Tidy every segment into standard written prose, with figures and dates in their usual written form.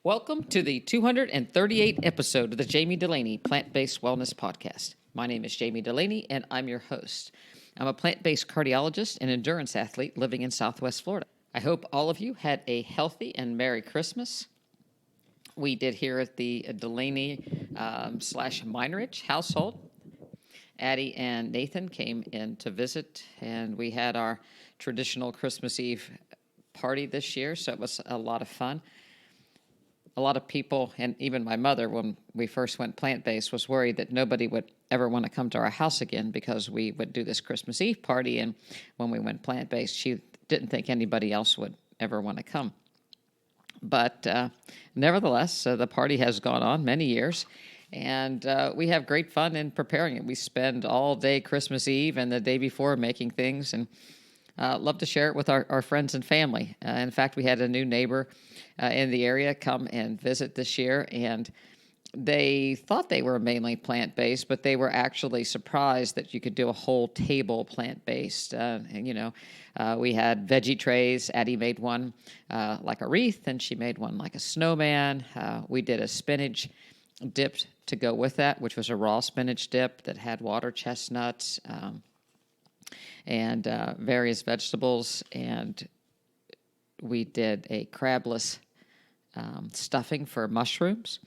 Welcome to the 238th episode of the Jami Dulaney Plant-Based Wellness Podcast. My name is Jami Dulaney, and I'm your host. I'm a plant-based cardiologist and endurance athlete living in Southwest Florida. I hope all of you had a healthy and Merry Christmas. We did here at the Dulaney / Meinerich household. Addie and Nathan came in to visit, and we had our traditional Christmas Eve party this year, so it was a lot of fun. A lot of people, and even my mother, when we first went plant-based, was worried that nobody would ever want to come to our house again because we would do this Christmas Eve party, and when we went plant-based, she didn't think anybody else would ever want to come. But nevertheless, the party has gone on many years, and we have great fun in preparing it. We spend all day Christmas Eve and the day before making things, and love to share it with our friends and family. In fact, we had a new neighbor in the area come and visit this year, and they thought they were mainly plant-based, but they were actually surprised that you could do a whole table plant-based. We had veggie trays. Addie made one like a wreath, and she made one like a snowman. We did a spinach dip to go with that, which was a raw spinach dip that had water chestnuts and various vegetables, and we did a crabless stuffing for mushrooms.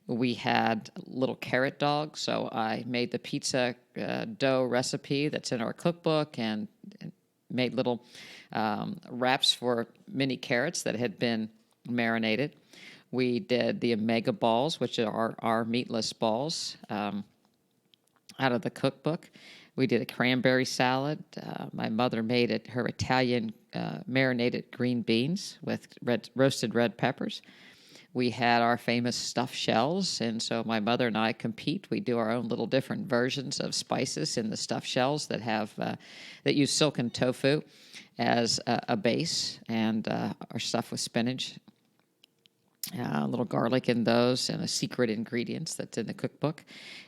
We had little carrot dogs, so I made the pizza dough recipe that's in our cookbook and made little wraps for mini carrots that had been marinated. We did the omega balls, which are our meatless balls, out of the cookbook. We did a cranberry salad. My mother made her Italian marinated green beans with roasted red peppers. We had our famous stuffed shells, and so my mother and I compete. We do our own little different versions of spices in the stuffed shells that use silken tofu as a base, and are stuffed with spinach, a little garlic in those, and a secret ingredients that's in the cookbook.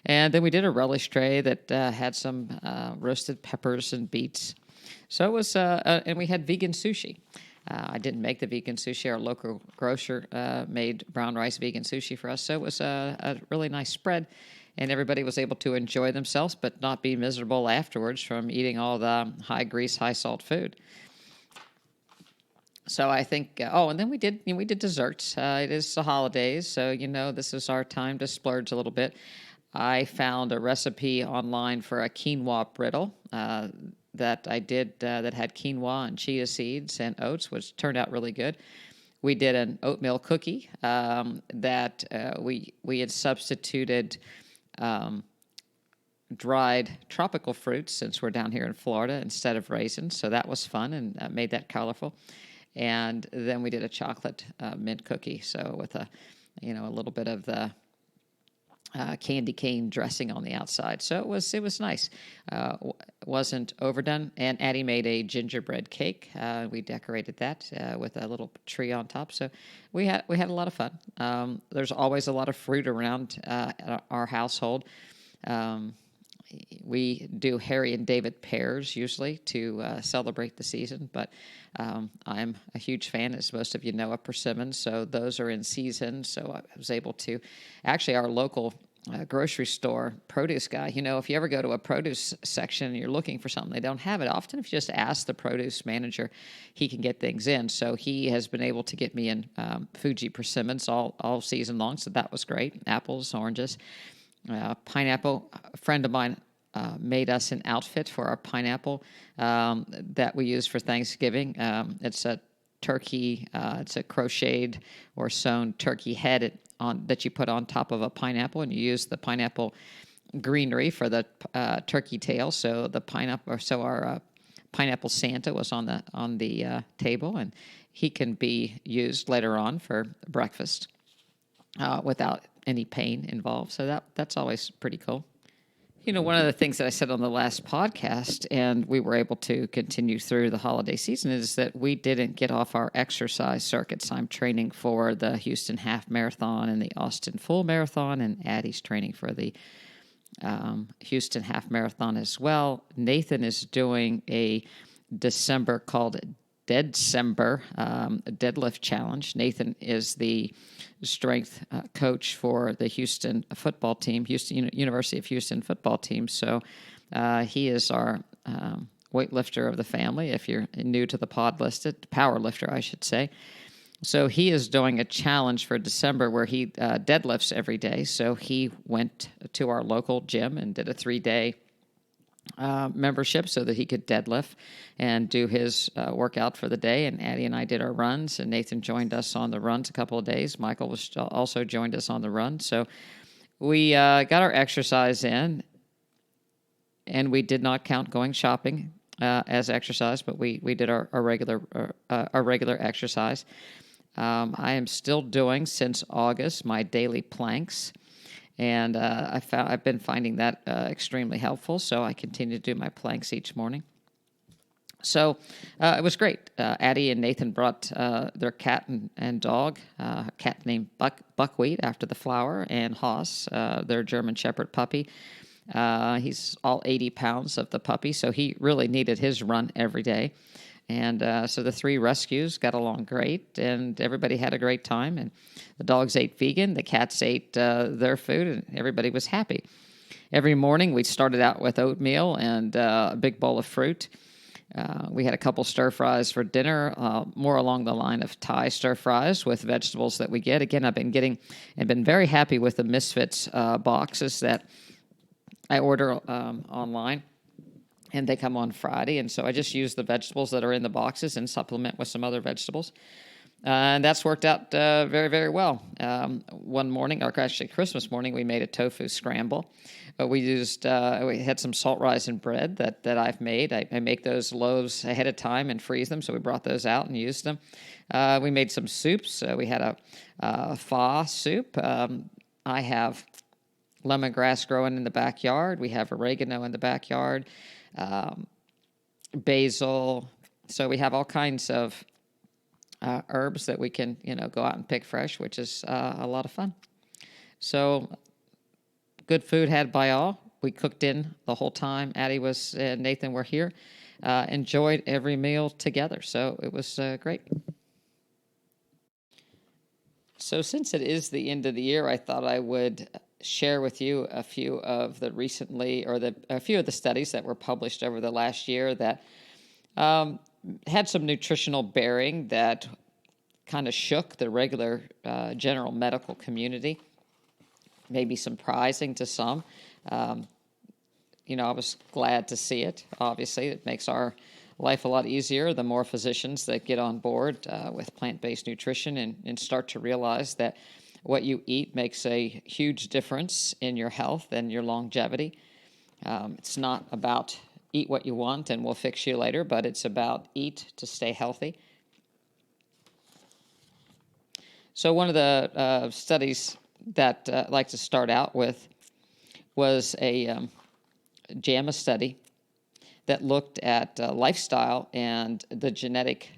And then we did a relish tray that had some roasted peppers and beets. So it was, and we had vegan sushi. I didn't make the vegan sushi. Our local grocer made brown rice vegan sushi for us. So it was a really nice spread, and everybody was able to enjoy themselves but not be miserable afterwards from eating all the high grease, high salt food. So I think, and then we did desserts. It is the holidays, so, this is our time to splurge a little bit. I found a recipe online for a quinoa brittle that I did that had quinoa and chia seeds and oats, which turned out really good. We did an oatmeal cookie that we had substituted dried tropical fruits, since we're down here in Florida, instead of raisins. So that was fun and made that colorful. And then we did a chocolate mint cookie, so with a little bit of the candy cane dressing on the outside. So it was nice. Wasn't overdone. And Addie made a gingerbread cake. We decorated that with a little tree on top. So we had a lot of fun. There's always a lot of fruit around our household. We do Harry and David pears usually to celebrate the season, but I'm a huge fan, as most of you know, of persimmons, so those are in season. So I was able to, actually, our local grocery store produce guy, if you ever go to a produce section and you're looking for something, they don't have it. Often if you just ask the produce manager, he can get things in. So he has been able to get me in Fuji persimmons all season long, so that was great. Apples, oranges. Pineapple. A friend of mine made us an outfit for our pineapple that we use for Thanksgiving. It's a turkey. It's a crocheted or sewn turkey head that you put on top of a pineapple, and you use the pineapple greenery for the turkey tail. So our pineapple Santa was on the table, and he can be used later on for breakfast without any pain involved. So that's always pretty cool. One of the things that I said on the last podcast, and we were able to continue through the holiday season, is that we didn't get off our exercise circuits. I'm training for the Houston Half Marathon and the Austin Full Marathon, and Addie's training for the Houston Half Marathon as well. Nathan is doing a December called December deadlift challenge. Nathan is the strength coach for the Houston football team, University of Houston football team. So he is our weightlifter of the family. If you're new to the pod listed, power lifter, I should say. So he is doing a challenge for December where he deadlifts every day. So he went to our local gym and did a 3-day membership so that he could deadlift and do his workout for the day. And Addie and I did our runs, and Nathan joined us on the runs a couple of days. Michael was also joined us on the run. So we got our exercise in, and we did not count going shopping as exercise, but we did our regular exercise. I am still doing since August my daily planks. And I've been finding that extremely helpful, so I continue to do my planks each morning. So it was great. Addie and Nathan brought their cat and dog, a cat named Buckwheat after the flower, and Haas, their German Shepherd puppy. He's all 80 pounds of the puppy, so he really needed his run every day. And so the 3 rescues got along great, and everybody had a great time. And the dogs ate vegan, the cats ate their food, and everybody was happy. Every morning we started out with oatmeal and a big bowl of fruit. We had a couple stir fries for dinner, more along the line of Thai stir fries with vegetables that we get. Again, I've been very happy with the Misfits boxes that I order online. And they come on Friday, and so I just use the vegetables that are in the boxes and supplement with some other vegetables. And that's worked out very, very well. One morning, or actually Christmas morning, we made a tofu scramble. We had some salt rising bread that I've made. I make those loaves ahead of time and freeze them, so we brought those out and used them. We made some soups. We had a pho soup. I have lemongrass growing in the backyard. We have oregano in the backyard. Basil. So we have all kinds of herbs that we can, go out and pick fresh, which is a lot of fun. So good food had by all. We cooked in the whole time. Addie and Nathan were here. Enjoyed every meal together. So it was great. So since it is the end of the year, I thought I would share with you a few of the studies that were published over the last year that had some nutritional bearing that kind of shook the regular general medical community, maybe surprising to some. I was glad to see it. Obviously, it makes our life a lot easier the more physicians that get on board with plant-based nutrition and start to realize that what you eat makes a huge difference in your health and your longevity. It's not about eat what you want and we'll fix you later, but it's about eat to stay healthy. So one of the studies that I'd like to start out with was a JAMA study that looked at lifestyle and the genetic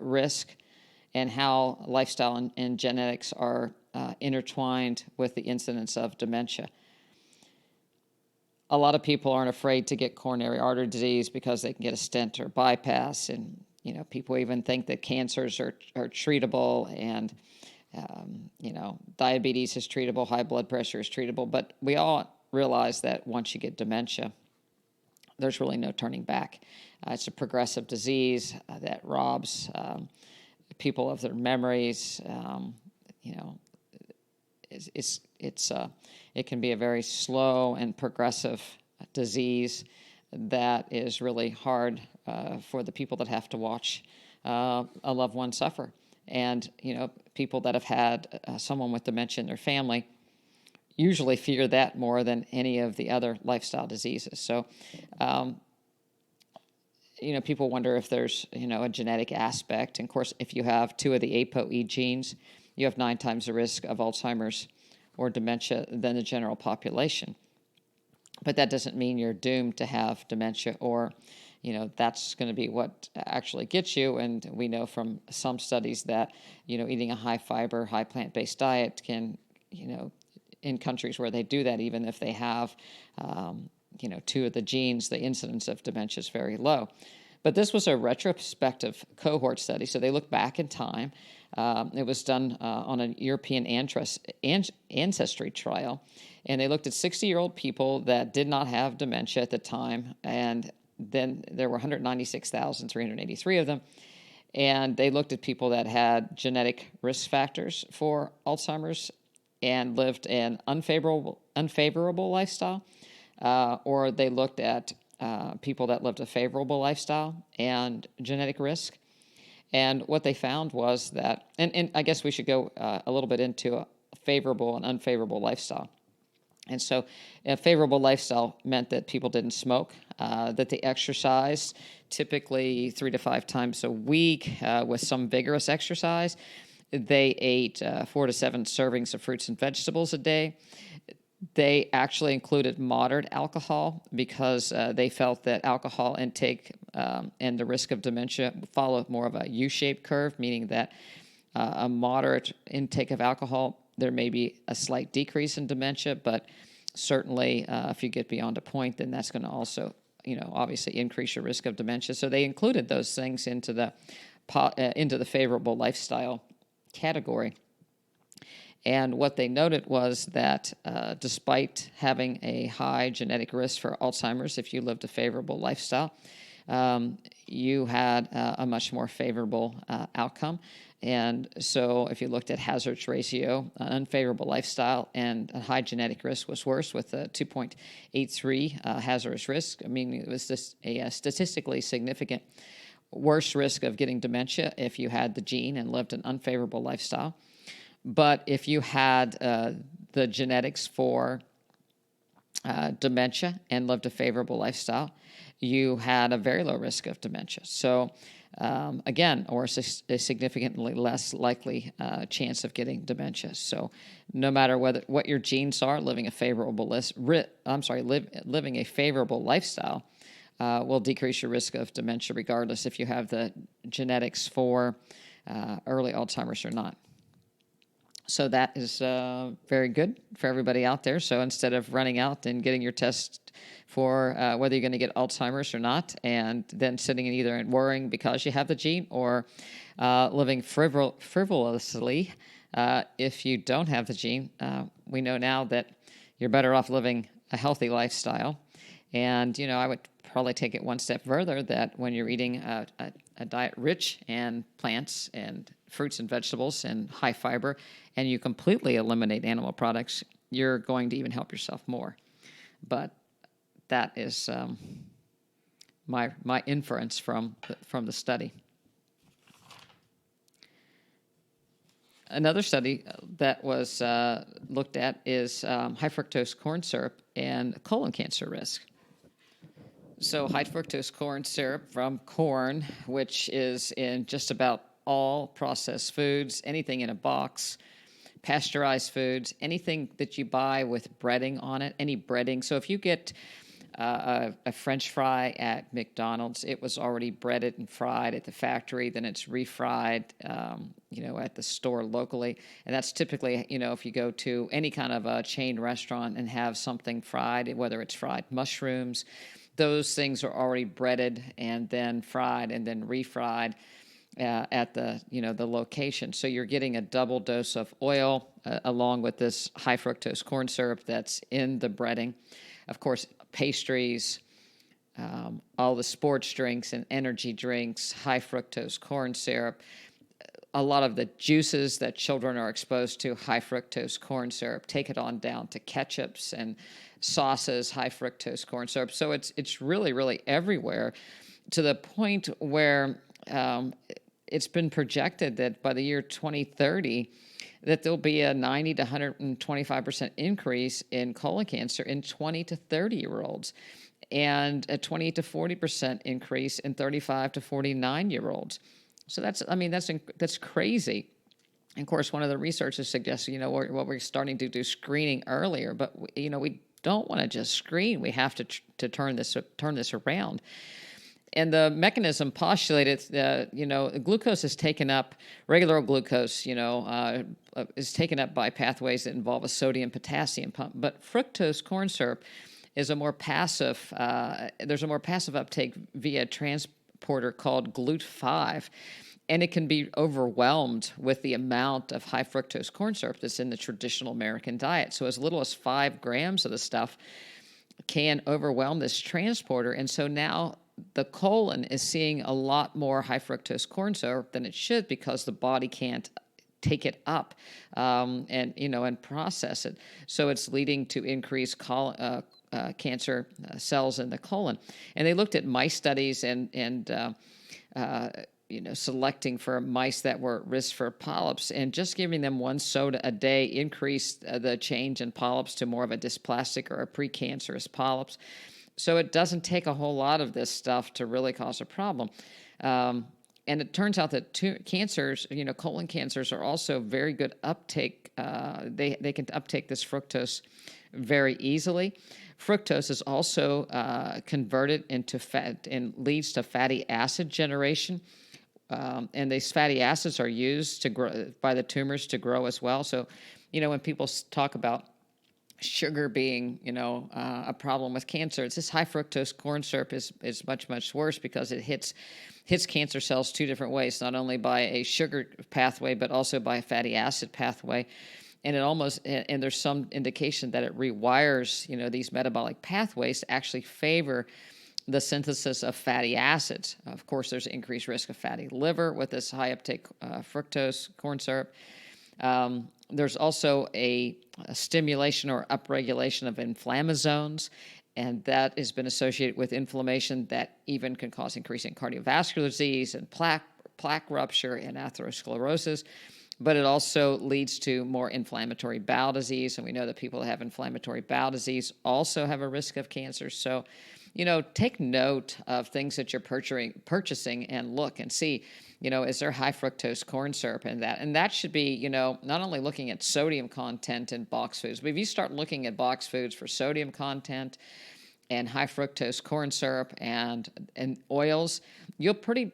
risk and how lifestyle and genetics are intertwined with the incidence of dementia. A lot of people aren't afraid to get coronary artery disease because they can get a stent or bypass, and people even think that cancers are treatable, and diabetes is treatable, high blood pressure is treatable, but we all realize that once you get dementia, there's really no turning back. It's a progressive disease that robs people of their memories. It can be a very slow and progressive disease that is really hard for the people that have to watch a loved one suffer. And, people that have had someone with dementia in their family usually fear that more than any of the other lifestyle diseases. So, people wonder if there's, a genetic aspect. And of course, if you have 2 of the ApoE genes, you have 9 times the risk of Alzheimer's or dementia than the general population. But that doesn't mean you're doomed to have dementia or, that's going to be what actually gets you. And we know from some studies that, eating a high fiber, high plant-based diet can, in countries where they do that, even if they have, 2 of the genes, the incidence of dementia is very low. But this was a retrospective cohort study, so they looked back in time. It was done on a European ancestry trial, and they looked at 60-year-old people that did not have dementia at the time, and then there were 196,383 of them. And they looked at people that had genetic risk factors for Alzheimer's and lived an unfavorable lifestyle, or they looked at people that lived a favorable lifestyle and genetic risk. And what they found was that, and I guess we should go a little bit into a favorable and unfavorable lifestyle. And so a favorable lifestyle meant that people didn't smoke, that they exercised typically 3 to 5 times a week with some vigorous exercise. They ate 4 to 7 servings of fruits and vegetables a day. They actually included moderate alcohol because they felt that alcohol intake and the risk of dementia follow more of a U-shaped curve, meaning that a moderate intake of alcohol, there may be a slight decrease in dementia, but certainly if you get beyond a point, then that's going to also, obviously increase your risk of dementia. So they included those things into the favorable lifestyle category. And what they noted was that despite having a high genetic risk for Alzheimer's, if you lived a favorable lifestyle, you had a much more favorable outcome. And so if you looked at hazards ratio, an unfavorable lifestyle and a high genetic risk was worse with a 2.83 hazardous risk. I mean, it was just a statistically significant worse risk of getting dementia if you had the gene and lived an unfavorable lifestyle. But if you had the genetics for dementia and lived a favorable lifestyle, you had a very low risk of dementia. So again, or a significantly less likely chance of getting dementia. So no matter what your genes are, living a favorable living a favorable lifestyle will decrease your risk of dementia, regardless if you have the genetics for early Alzheimer's or not. So that is very good for everybody out there. So instead of running out and getting your test for whether you're going to get Alzheimer's or not, and then sitting and either worrying because you have the gene or living frivolously if you don't have the gene, we know now that you're better off living a healthy lifestyle. And, I would probably take it one step further that when you're eating a diet rich in plants and fruits and vegetables and high fiber, and you completely eliminate animal products, you're going to even help yourself more. But that is my inference from the study. Another study that was looked at is high fructose corn syrup and colon cancer risk. So high fructose corn syrup from corn, which is in just about all processed foods, anything in a box, pasteurized foods, anything that you buy with breading on it, any breading. So if you get a French fry at McDonald's, it was already breaded and fried at the factory, then it's refried, at the store locally. And that's typically, if you go to any kind of a chain restaurant and have something fried, whether it's fried mushrooms, those things are already breaded and then fried and then refried at the location. So you're getting a double dose of oil along with this high fructose corn syrup that's in the breading. Of course, pastries, all the sports drinks and energy drinks, high fructose corn syrup. A lot of the juices that children are exposed to, high fructose corn syrup. Take it on down to ketchups and sauces, high fructose corn syrup. So it's really, really everywhere, to the point where it's been projected that by the year 2030, that there'll be a 90 to 125% increase in colon cancer in 20 to 30-year-olds, and a 20 to 40% increase in 35 to 49-year-olds. So that's crazy. And of course, one of the researchers suggests, what we're starting to do screening earlier, but we don't want to just screen. We have to turn this around. And the mechanism postulated, glucose is taken up, regular glucose, is taken up by pathways that involve a sodium-potassium pump. But fructose corn syrup is a more passive, there's a more passive uptake via transporter called GLUT5, and it can be overwhelmed with the amount of high fructose corn syrup that's in the traditional American diet. So as little as 5 grams of the stuff can overwhelm this transporter. And so now the colon is seeing a lot more high fructose corn syrup than it should, because the body can't take it up and process it. So it's leading to increased cancer cells in the colon. And they looked at mice studies and selecting for mice that were at risk for polyps, and just giving them 1 soda a day increased the change in polyps to more of a dysplastic or a precancerous polyps. So it doesn't take a whole lot of this stuff to really cause a problem. And it turns out that cancers, colon cancers, are also very good uptake. They can uptake this fructose very easily. Fructose is also converted into fat and leads to fatty acid generation. And these fatty acids are used to grow by the tumors to grow as well. So, when people talk about sugar being, a problem with cancer, it's this high fructose corn syrup is much, much worse, because it hits cancer cells 2 different ways, not only by a sugar pathway, but also by a fatty acid pathway. And and there's some indication that it rewires, these metabolic pathways to actually favor the synthesis of fatty acids. Of course, there's increased risk of fatty liver with this high uptake fructose corn syrup. There's also a stimulation or upregulation of inflammasomes, and that has been associated with inflammation that even can cause increasing cardiovascular disease and plaque rupture and atherosclerosis. But it also leads to more inflammatory bowel disease, and we know that people that have inflammatory bowel disease also have a risk of cancer. So, take note of things that you're purchasing and look and see, is there high fructose corn syrup in that? And that should be, not only looking at sodium content in box foods, but if you start looking at box foods for sodium content and high fructose corn syrup and oils, you'll pretty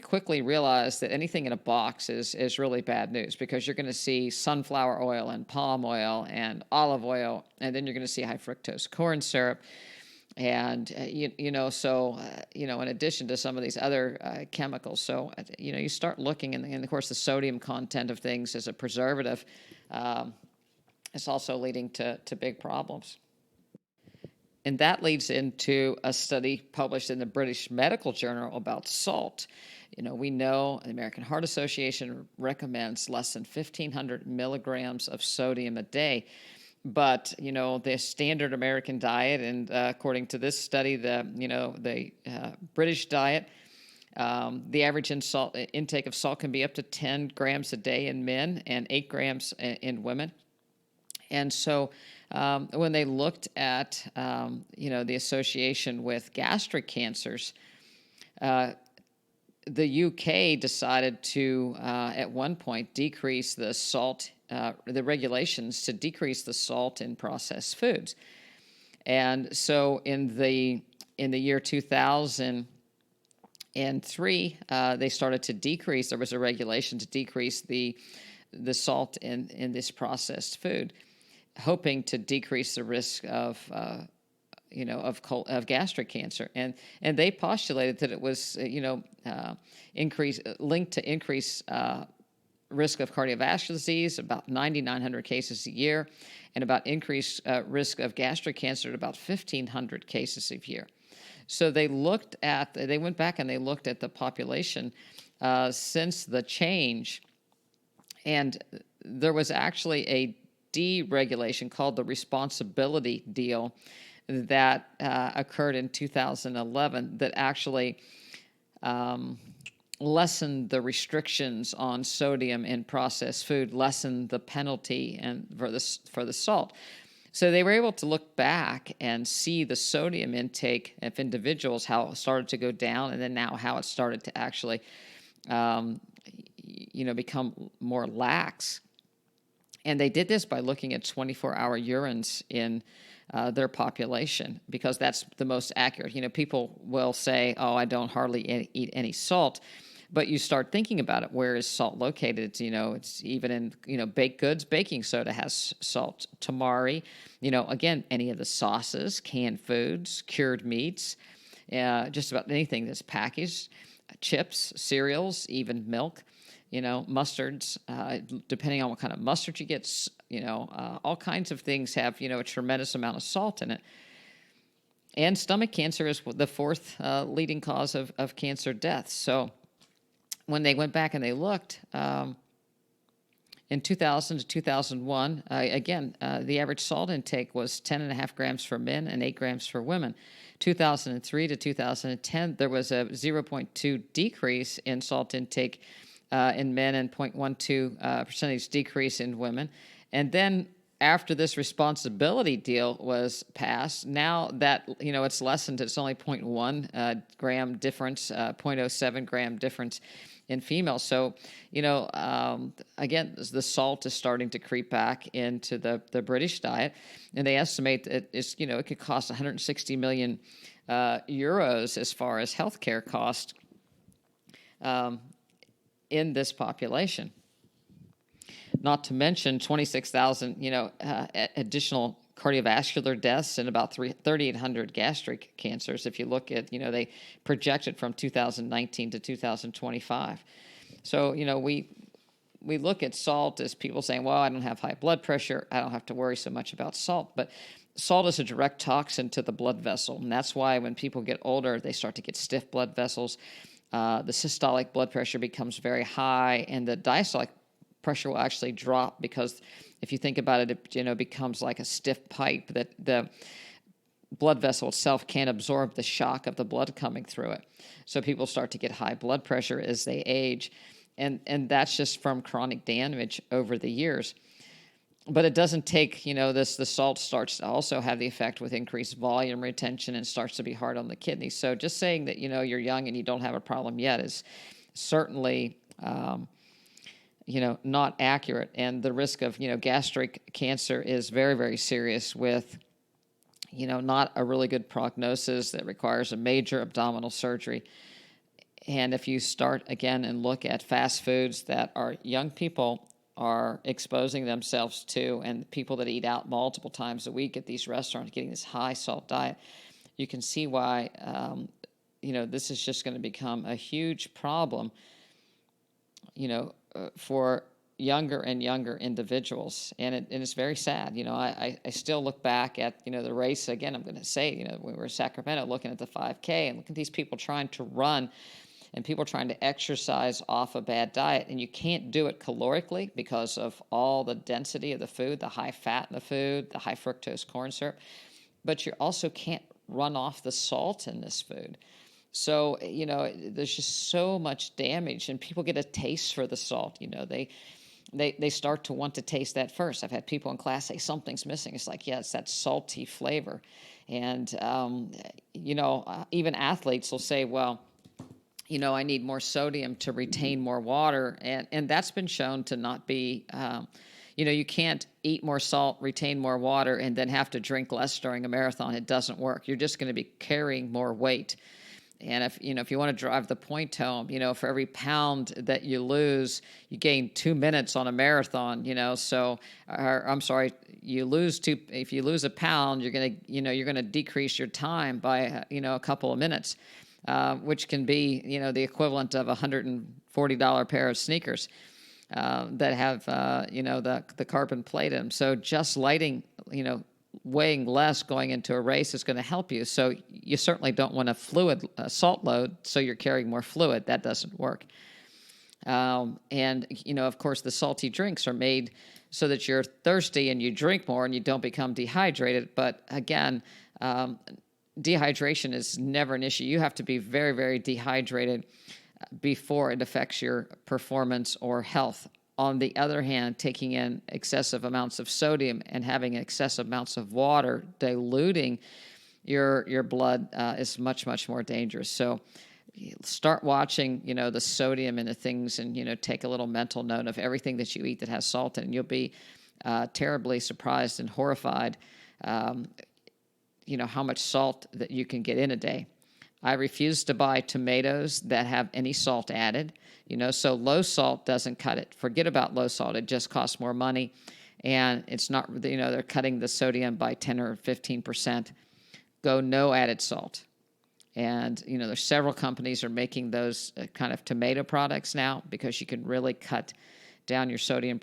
quickly realize that anything in a box is really bad news, because you're going to see sunflower oil and palm oil and olive oil, and then you're going to see high fructose corn syrup. And, in addition to some of these other chemicals. So, you start looking, and of course, the sodium content of things as a preservative is also leading to big problems. And that leads into a study published in the British Medical Journal about salt. We know the American Heart Association recommends less than 1,500 milligrams of sodium a day. But, the standard American diet, and according to this study, the British diet, the average intake of salt can be up to 10 grams a day in men and 8 grams in women. And so when they looked at, the association with gastric cancers, the UK decided to, at one point, decrease the salt, the regulations to decrease the salt in processed foods. And so in the year 2003, they started to decrease. There was a regulation to decrease the salt in this processed food, hoping to decrease the risk of gastric cancer, and they postulated that it was linked to increased risk of cardiovascular disease, about 9,900 cases a year, and about increased risk of gastric cancer at about 1,500 cases a year. So they went back and they looked at the population since the change, and there was actually a deregulation called the responsibility deal that occurred in 2011 that actually lessened the restrictions on sodium in processed food, lessened the penalty and for the salt. So they were able to look back and see the sodium intake of individuals, how it started to go down, and then now how it started to actually become more lax. And they did this by looking at 24-hour urines in their population, because that's the most accurate. People will say, oh, I don't hardly eat any salt. But you start thinking about it. Where is salt located? It's even in, baked goods. Baking soda has salt. Tamari, again, any of the sauces, canned foods, cured meats, just about anything that's packaged, chips, cereals, even milk, mustards, depending on what kind of mustard you get, all kinds of things have, a tremendous amount of salt in it. And stomach cancer is the fourth leading cause of cancer deaths. So when they went back and they looked, in 2000 to 2001, the average salt intake was 10.5 grams for men and 8 grams for women. 2003 to 2010, there was a 0.2 decrease in salt intake in men and 0.12 percentage decrease in women. And then after this responsibility deal was passed, now that, it's lessened, it's only 0.1 gram difference, 0.07 gram difference in females. So, again, the salt is starting to creep back into the British diet, and they estimate that it could cost 160 million euros as far as healthcare cost in this population. Not to mention 26,000, additional cardiovascular deaths and about 3,800 gastric cancers. If you look at, they projected from 2019 to 2025. So, we look at salt as people saying, well, I don't have high blood pressure, I don't have to worry so much about salt. But salt is a direct toxin to the blood vessel. And that's why when people get older, they start to get stiff blood vessels. The systolic blood pressure becomes very high, and the diastolic pressure will actually drop, because if you think about it, it becomes like a stiff pipe that the blood vessel itself can't absorb the shock of the blood coming through it. So people start to get high blood pressure as they age, and that's just from chronic damage over the years. But it doesn't take, the salt starts to also have the effect with increased volume retention and starts to be hard on the kidneys. So just saying that, you're young and you don't have a problem yet is certainly not accurate. And the risk of, gastric cancer is very, very serious with, not a really good prognosis that requires a major abdominal surgery. And if you start again and look at fast foods that our young people are exposing themselves to, and people that eat out multiple times a week at these restaurants getting this high salt diet, you can see why, this is just going to become a huge problem, for younger and younger individuals. And it's very sad. I still look back at, the race again. I'm going to say, when we were in Sacramento looking at the 5K and look at these people trying to run and people trying to exercise off a bad diet. And you can't do it calorically because of all the density of the food, the high fat in the food, the high fructose corn syrup. But you also can't run off the salt in this food. So, there's just so much damage, and people get a taste for the salt. They start to want to taste that first. I've had people in class say something's missing. It's like, yeah, it's that salty flavor. And, even athletes will say, well, I need more sodium to retain more water. And that's been shown to not be, you can't eat more salt, retain more water, and then have to drink less during a marathon. It doesn't work. You're just going to be carrying more weight. And if you want to drive the point home, for every pound that you lose, you gain 2 minutes on a marathon, so, you lose if you lose a pound, you're going to decrease your time by, a couple of minutes, which can be, the equivalent of $140 pair of sneakers, that have, the carbon plate in them. So just weighing less going into a race is going to help you. So you certainly don't want a salt load, so you're carrying more fluid. That doesn't work. And, of course, the salty drinks are made so that you're thirsty and you drink more and you don't become dehydrated. But again, dehydration is never an issue. You have to be very, very dehydrated before it affects your performance or health. On the other hand, taking in excessive amounts of sodium and having excessive amounts of water diluting your blood is much, much more dangerous. So start watching, the sodium in the things, and, take a little mental note of everything that you eat that has salt in it. And you'll be terribly surprised and horrified, how much salt that you can get in a day. I refuse to buy tomatoes that have any salt added, so low salt doesn't cut it. Forget about low salt. It just costs more money, and it's not, they're cutting the sodium by 10 or 15%. Go no added salt. And, there's several companies are making those kind of tomato products now, because you can really cut down your sodium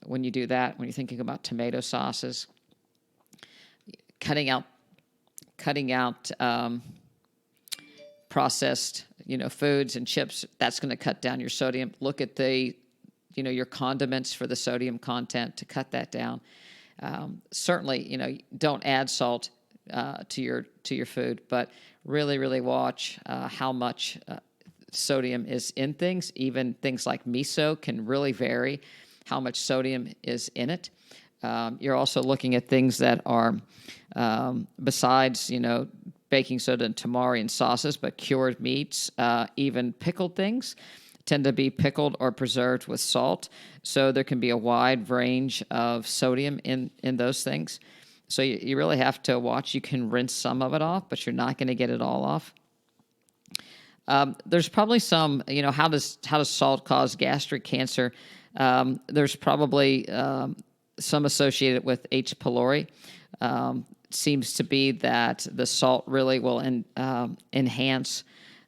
when you do that. When you're thinking about tomato sauces, cutting out processed, foods and chips, that's going to cut down your sodium. Look at your condiments for the sodium content to cut that down. Certainly, don't add salt to your food, but really, really watch how much sodium is in things. Even things like miso can really vary how much sodium is in it. You're also looking at things that are besides, baking soda and tamari and sauces, but cured meats, even pickled things tend to be pickled or preserved with salt. So there can be a wide range of sodium in those things. So you really have to watch. You can rinse some of it off, but you're not going to get it all off. There's probably some, how does salt cause gastric cancer? There's probably some associated with H. pylori. Seems to be that the salt really will enhance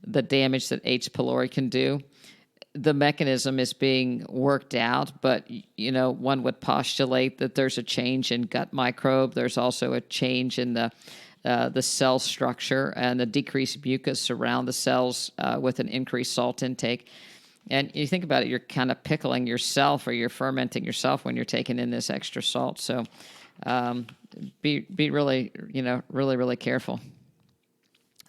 the damage that H. pylori can do. The mechanism is being worked out, but, one would postulate that there's a change in gut microbe. There's also a change in the cell structure and the decreased mucus around the cells with an increased salt intake. And you think about it, you're kind of pickling yourself, or you're fermenting yourself when you're taking in this extra salt. So be really, really, really careful.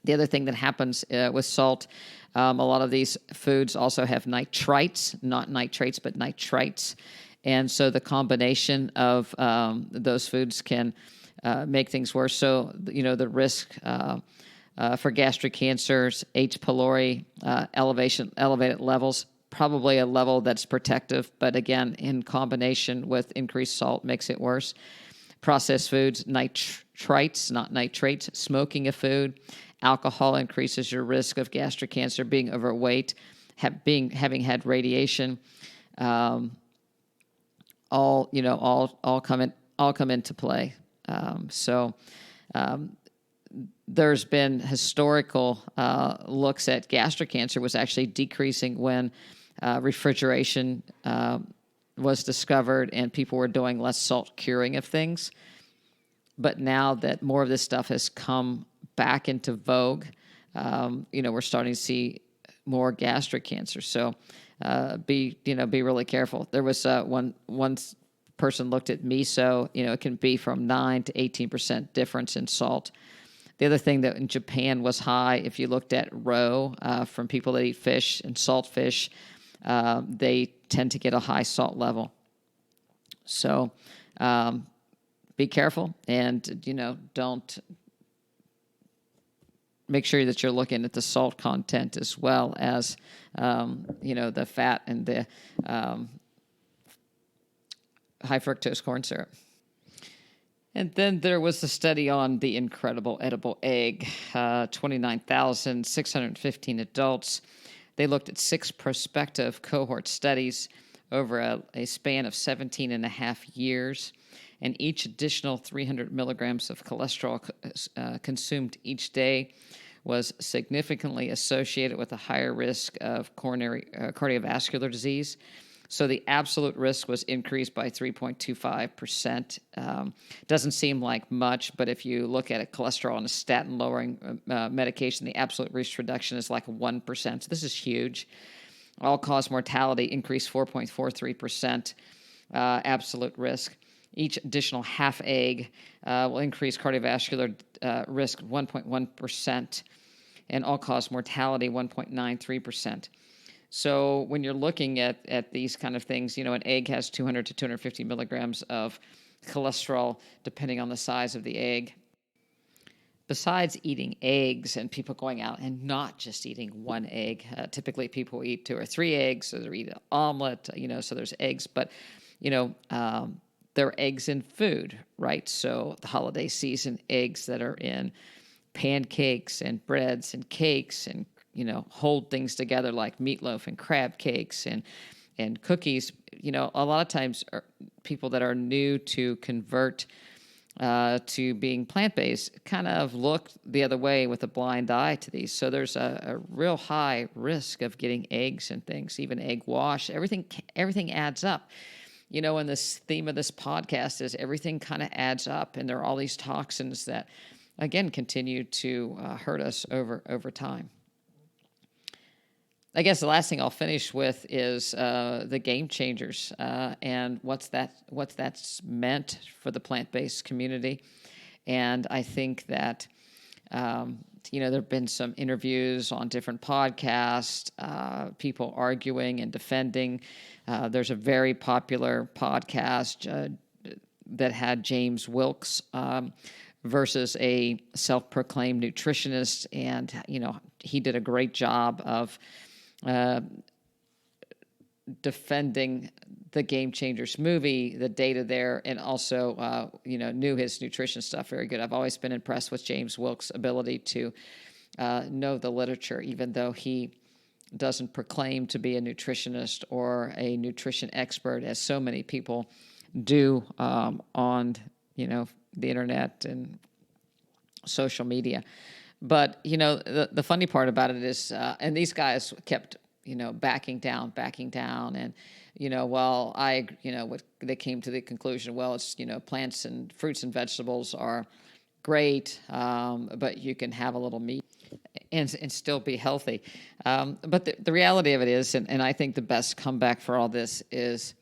The other thing that happens with salt, a lot of these foods also have nitrites, not nitrates, but nitrites. And so the combination of those foods can make things worse. So, the risk for gastric cancers, H. pylori, elevated levels, probably a level that's protective, but again, in combination with increased salt makes it worse. Processed foods, nitrites, not nitrates, smoking a food, alcohol increases your risk of gastric cancer, being overweight, having had radiation, all come into play. There's been historical looks at gastric cancer was actually decreasing when refrigeration was discovered and people were doing less salt curing of things. But now that more of this stuff has come back into vogue, we're starting to see more gastric cancer. So be really careful. There was one person looked at miso. It can be from 9 to 18% difference in salt. The other thing that in Japan was high, if you looked at roe from people that eat fish and salt fish, they tend to get a high salt level. So be careful, and don't make sure that you're looking at the salt content as well as the fat and the high fructose corn syrup. And then there was the study on the incredible edible egg, 29,615 adults. They looked at 6 prospective cohort studies over a span of 17 and a half years, and each additional 300 milligrams of cholesterol consumed each day was significantly associated with a higher risk of cardiovascular disease. So the absolute risk was increased by 3.25%. Doesn't seem like much, but if you look at a cholesterol and a statin-lowering medication, the absolute risk reduction is like 1%. So this is huge. All-cause mortality increased 4.43%, absolute risk. Each additional half egg will increase cardiovascular risk 1.1%, and all-cause mortality 1.93%. So when you're looking at these kind of things, an egg has 200 to 250 milligrams of cholesterol, depending on the size of the egg. Besides eating eggs and people going out and not just eating one egg, typically people eat 2 or 3 eggs, so they eat an omelet, so there's eggs, but, there are eggs in food, right? So the holiday season, eggs that are in pancakes and breads and cakes and hold things together like meatloaf and crab cakes and cookies. A lot of times people that are new to convert to being plant-based kind of look the other way with a blind eye to these. So there's a real high risk of getting eggs and things, even egg wash. Everything adds up. And this theme of this podcast is everything kind of adds up, and there are all these toxins that, again, continue to hurt us over time. I guess the last thing I'll finish with is the game changers and what's that's meant for the plant-based community. And I think that there have been some interviews on different podcasts, people arguing and defending. There's a very popular podcast that had James Wilkes versus a self-proclaimed nutritionist, and he did a great job of defending the Game Changers movie, the data there, and also, knew his nutrition stuff very good. I've always been impressed with James Wilkes' ability to know the literature, even though he doesn't proclaim to be a nutritionist or a nutrition expert, as so many people do on, the internet and social media. But, the funny part about it is, and these guys kept, backing down. And, they came to the conclusion, well, it's, plants and fruits and vegetables are great, but you can have a little meat and still be healthy. But the reality of it is, and I think the best comeback for all this is,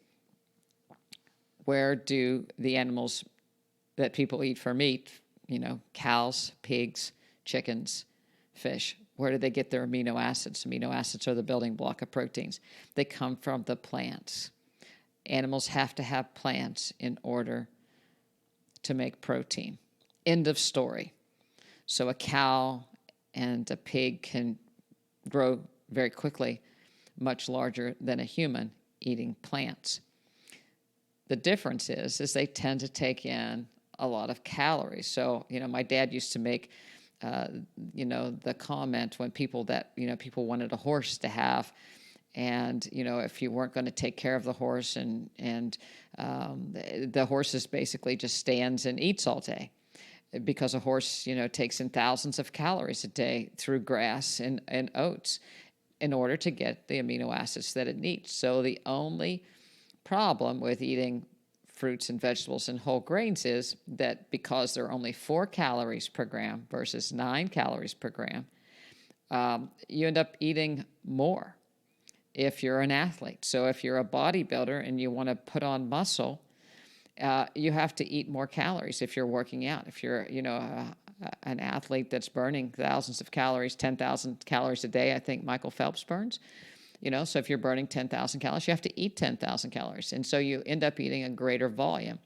where do the animals that people eat for meat, cows, pigs, chickens, fish, where do they get their amino acids? Amino acids are the building block of proteins. They come from the plants. Animals have to have plants in order to make protein. End of story. So a cow and a pig can grow very quickly, much larger than a human eating plants. The difference is they tend to take in a lot of calories. So, my dad used to make the comment when people wanted a horse to have, and, if you weren't going to take care of the horse and the horse basically just stands and eats all day, because a horse, takes in thousands of calories a day through grass and oats in order to get the amino acids that it needs. So the only problem with eating fruits and vegetables and whole grains is that because there are only 4 calories per gram versus 9 calories per gram, you end up eating more if you're an athlete. So if you're a bodybuilder and you want to put on muscle, you have to eat more calories if you're working out. If you're, an athlete that's burning thousands of calories, 10,000 calories a day, I think Michael Phelps burns. So if you're burning 10,000 calories, you have to eat 10,000 calories. And so you end up eating a greater volume.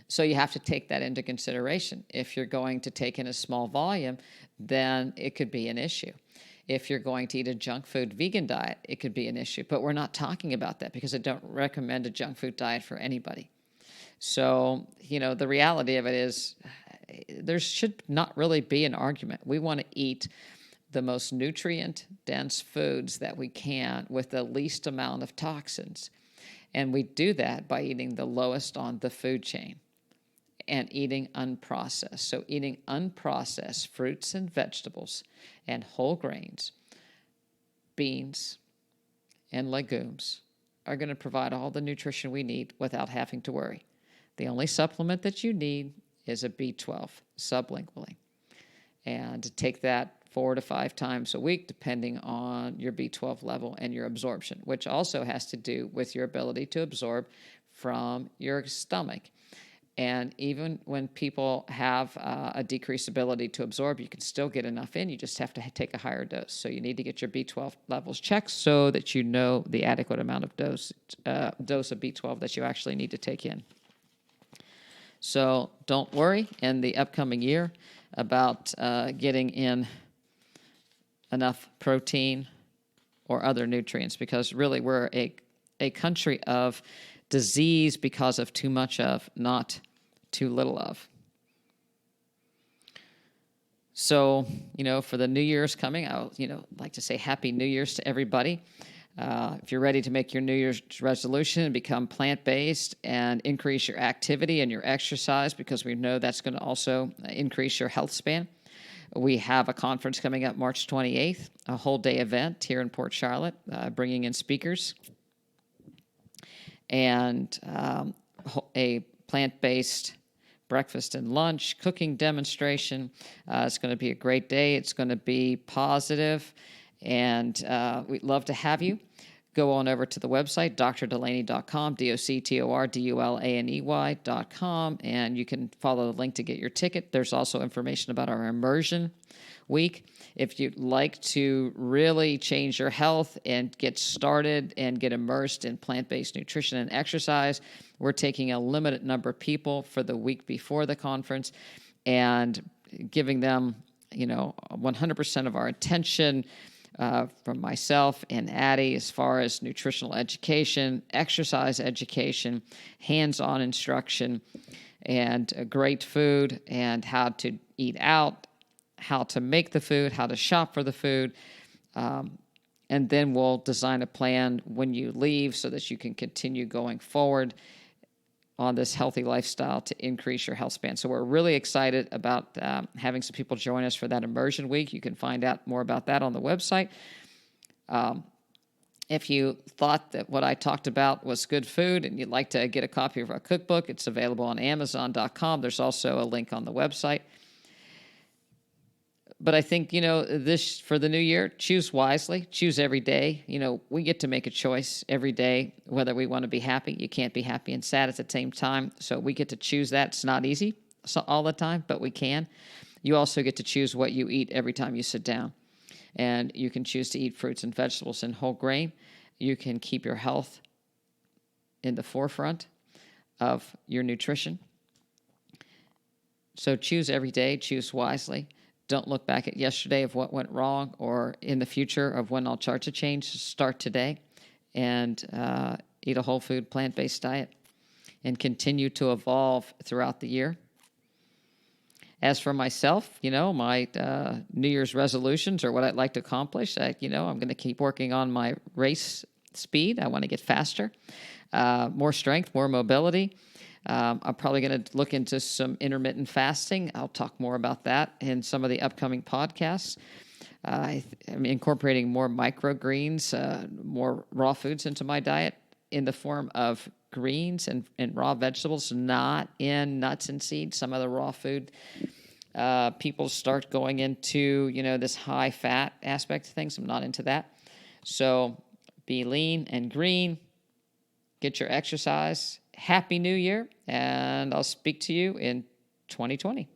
So you have to take that into consideration. If you're going to take in a small volume, then it could be an issue. If you're going to eat a junk food vegan diet, it could be an issue. But we're not talking about that because I don't recommend a junk food diet for anybody. So, the reality of it is there should not really be an argument. We want to eat the most nutrient-dense foods that we can with the least amount of toxins. And we do that by eating the lowest on the food chain and eating unprocessed. So eating unprocessed fruits and vegetables and whole grains, beans, and legumes are going to provide all the nutrition we need without having to worry. The only supplement that you need is a B12 sublingually. And to take that 4 to 5 times a week, depending on your B12 level and your absorption, which also has to do with your ability to absorb from your stomach. And even when people have a decreased ability to absorb, you can still get enough in. You just have to take a higher dose. So you need to get your B12 levels checked so that you know the adequate amount of dose of B12 that you actually need to take in. So don't worry in the upcoming year about getting in enough protein or other nutrients, because really we're a country of disease because of too much of, not too little of. So, for the New Year's coming, I would, like to say Happy New Year's to everybody. If you're ready to make your New Year's resolution and become plant-based and increase your activity and your exercise, because we know that's going to also increase your health span, we have a conference coming up March 28th, a whole-day event here in Port Charlotte, bringing in speakers and a plant-based breakfast and lunch cooking demonstration. It's going to be a great day. It's going to be positive, and we'd love to have you. Go on over to the website, drdulaney.com, DOCTORDULANEY.com, and you can follow the link to get your ticket. There's also information about our immersion week. If you'd like to really change your health and get started and get immersed in plant-based nutrition and exercise, we're taking a limited number of people for the week before the conference and giving them, 100% of our attention from myself and Addie as far as nutritional education, exercise education, hands-on instruction, and great food and how to eat out, how to make the food, how to shop for the food. And then we'll design a plan when you leave so that you can continue going forward on this healthy lifestyle to increase your health span. So we're really excited about having some people join us for that immersion week. You can find out more about that on the website. If you thought that what I talked about was good food and you'd like to get a copy of our cookbook, it's available on Amazon.com. There's also a link on the website. But I think, this for the new year, choose wisely, choose every day. We get to make a choice every day whether we want to be happy. You can't be happy and sad at the same time. So we get to choose that. It's not easy all the time, but we can. You also get to choose what you eat every time you sit down. And you can choose to eat fruits and vegetables and whole grain. You can keep your health in the forefront of your nutrition. So choose every day, choose wisely. Don't look back at yesterday of what went wrong or in the future of when I'll chart to change. Start today and eat a whole food, plant-based diet and continue to evolve throughout the year. As for myself, my New Year's resolutions or what I'd like to accomplish, I'm going to keep working on my race speed. I want to get faster, more strength, more mobility. I'm probably going to look into some intermittent fasting. I'll talk more about that in some of the upcoming podcasts. I'm incorporating more microgreens, more raw foods into my diet in the form of greens and raw vegetables, not in nuts and seeds. Some of the raw food, people start going into, this high fat aspect of things. I'm not into that. So be lean and green. Get your exercise. Happy New Year, and I'll speak to you in 2020.